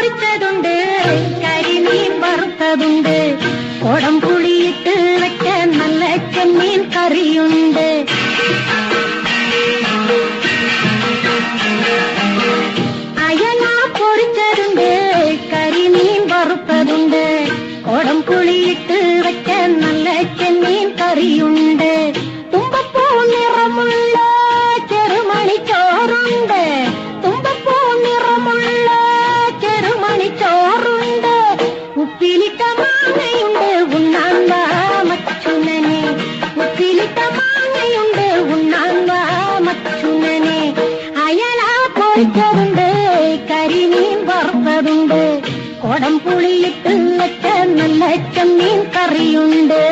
പൊരിച്ചതുണ്ട്, കരിമീൻ വറുത്തതുണ്ട്, കൊടംപുളിയിട്ട് വെക്കാൻ നല്ല ചെമ്മീൻ കറിയുണ്ട്. അയല പൊരിച്ചതുണ്ട്, കരിമീൻ വറുത്തതുണ്ട്, കൊടംപുളിയിട്ട് വെക്കാൻ നല്ല ചെമ്മീൻ കറിയുണ്ട്. തുമ്പപ്പൂ നിറമുള്ള ചെറുമണിച്ചോറുണ്ട്, തുമ്പപ്പൂ നിറമുള്ള ചെറുമണിച്ചോറുണ്ട്. ഉപ്പിലിട്ട മാങ്ങയുണ്ട് ഉണ്ണാൻ വാ മച്ചുനനെ, ഉപ്പിലിട്ട മാങ്ങയുണ്ട് ഉണ്ണാൻ വാ മച്ചുനനെ. അയല പൊരിച്ചതുണ്ട്, കരിമീൻ വറുത്തതുണ്ട്, കൊടംപുളിയിട്ട് വെച്ച നല്ല ചെമ്മീൻ കറിയുണ്ട്.